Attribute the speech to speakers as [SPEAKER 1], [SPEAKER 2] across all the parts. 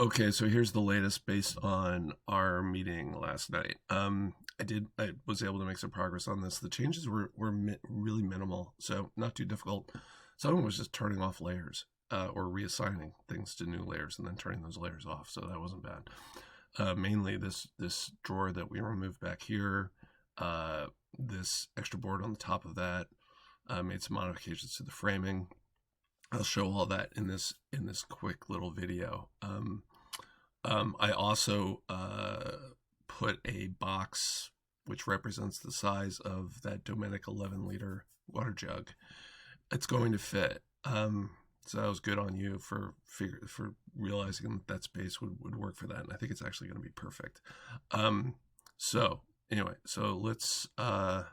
[SPEAKER 1] Okay, so here's the latest based on our meeting last night. I was able to make some progress on this. The changes were really minimal, so not too difficult. Some of it was just turning off layers or reassigning things to new layers and then turning those layers off. So that wasn't bad. Mainly this drawer that we removed back here, this extra board on the top of that. Made some modifications to the framing. I'll show all that in this quick little video. I also put a box which represents the size of that Dominic 11-liter water jug. It's going to fit. So that was good on you for realizing that space would work for that, and I think it's actually going to be perfect. So anyway, so let's kind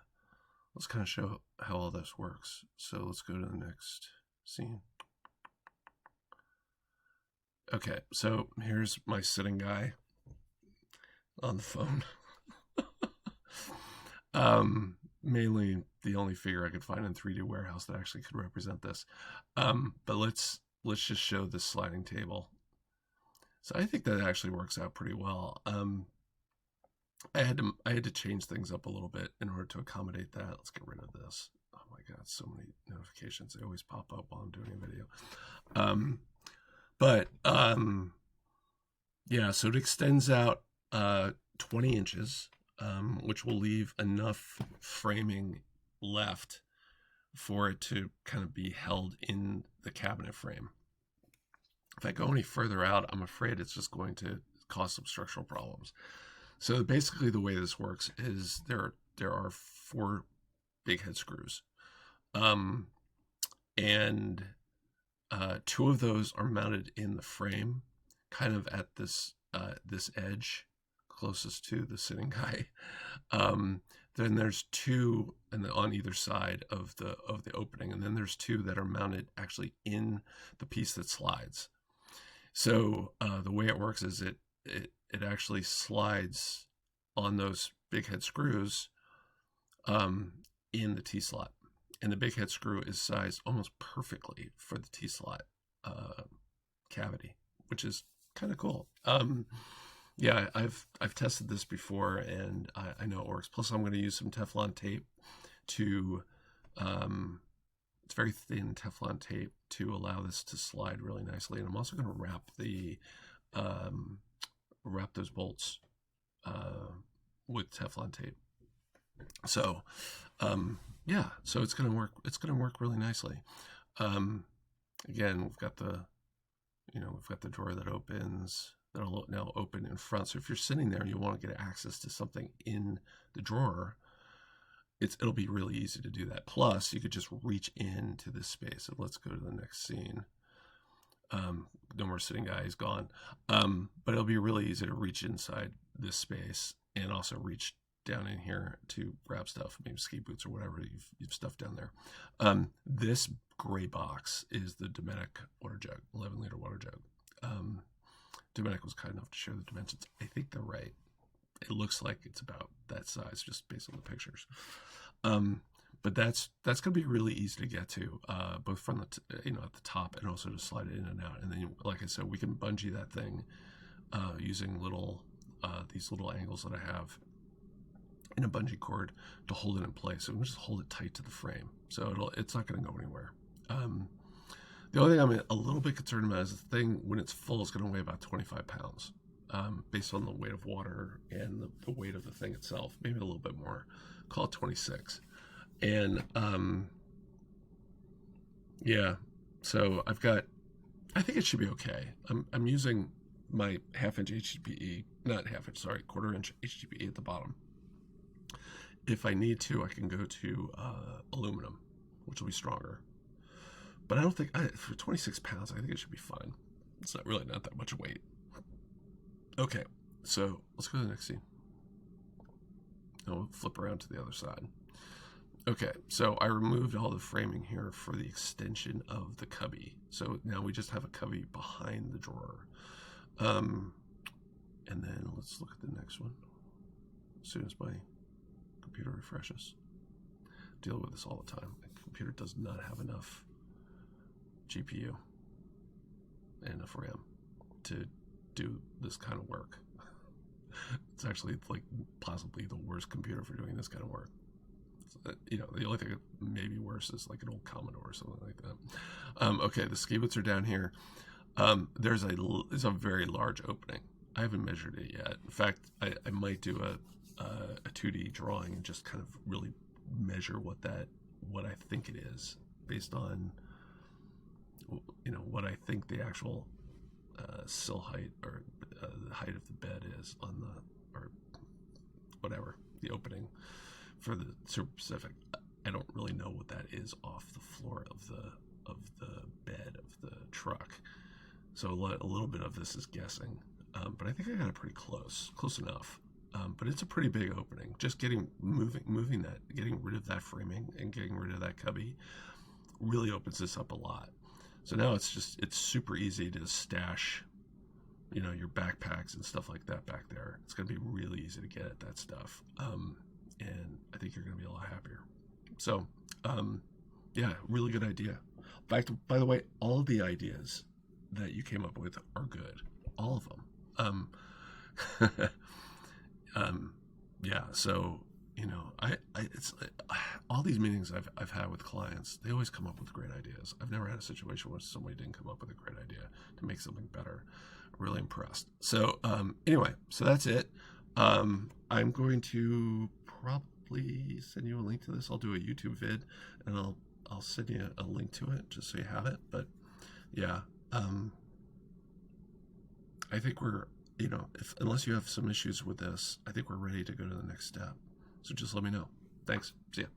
[SPEAKER 1] of show how all this works. So let's go to the next scene. Okay, so here's my sitting guy on the phone. Mainly the only figure I could find in 3D Warehouse that actually could represent this. But let's just show this sliding table. So I think that actually works out pretty well. I had to change things up a little bit in order to accommodate that. Let's get rid of this. Oh my God, so many notifications. They always pop up while I'm doing a video. Yeah, so it extends out 20 inches, which will leave enough framing left for it to kind of be held in the cabinet frame. If I go any further out, I'm afraid it's just going to cause some structural problems. So basically the way this works is there are 4 big head screws. And 2 of those are mounted in the frame, kind of at this edge closest to the sitting guy. Then there's 2 on either side of the opening, and then there's 2 that are mounted actually in the piece that slides. So the way it works is it actually slides on those big head screws in the T-slot. And the big head screw is sized almost perfectly for the T-slot cavity, which is kind of cool. Yeah, I've tested this before, and I know it works. Plus, I'm going to use some Teflon tape to, it's very thin Teflon tape to allow this to slide really nicely. And I'm also going to wrap those bolts with Teflon tape. So, yeah, so it's going to work. It's going to work really nicely. Again, we've got the drawer that opens. That'll now open in front. So if you're sitting there and you want to get access to something in the drawer, it'll be really easy to do that. Plus, you could just reach into this space. So let's go to the next scene. No more sitting guy, he's gone. But it'll be really easy to reach inside this space and also reach down in here to grab stuff, maybe ski boots or whatever you've stuffed down there. This gray box is the Dominic water jug, 11-liter water jug. Dominic was kind enough to share the dimensions. I think they're right. It looks like it's about that size just based on the pictures. But that's going to be really easy to get to, both from the at the top and also to slide it in and out. And then, like I said, we can bungee that thing using these little angles that I have in a bungee cord to hold it in place. So we'll just hold it tight to the frame. So it's not going to go anywhere. The only thing I'm a little bit concerned about is the thing, when it's full, is going to weigh about 25 pounds, based on the weight of water and the weight of the thing itself. Maybe a little bit more. Call it 26. And yeah, so I think it should be okay. I'm using my quarter-inch HDPE at the bottom. If I need to, I can go to aluminum, which will be stronger. But I don't think, for 26 pounds, I think it should be fine. It's not that much weight. Okay, so let's go to the next scene. And we'll flip around to the other side. Okay, so I removed all the framing here for the extension of the cubby. So now we just have a cubby behind the drawer. And then let's look at the next one as soon as my computer refreshes. Deal with this all the time. My computer does not have enough GPU and enough RAM to do this kind of work. It's actually like possibly the worst computer for doing this kind of work. You know, the only thing that may be worse is like an old Commodore or something like that. Okay, the ski boots are down here. There's a very large opening. I haven't measured it yet. In fact, I might do a 2D drawing and just kind of really measure what I think it is based on, you know, what I think the actual sill height or the height of the bed is on the, or whatever, the opening for the Super Pacific. I don't really know what that is off the floor of the bed of the truck. So a little bit of this is guessing, but I think I got it pretty close enough. But it's a pretty big opening. Just moving that, getting rid of that framing and getting rid of that cubby really opens this up a lot. So now it's super easy to stash, you know, your backpacks and stuff like that back there. It's going to be really easy to get at that stuff. And I think you're going to be a lot happier. So, yeah, really good idea. By the way, all of the ideas that you came up with are good. All of them. Yeah, so, you know, it's all these meetings I've had with clients, they always come up with great ideas. I've never had a situation where somebody didn't come up with a great idea to make something better. I'm really impressed. So, anyway, so that's it. I'm going to probably send you a link to this. I'll do a YouTube vid, and I'll send you a link to it just so you have it. But yeah, I think we're, you know, unless you have some issues with this, I think we're ready to go to the next step. So just let me know. Thanks. See ya.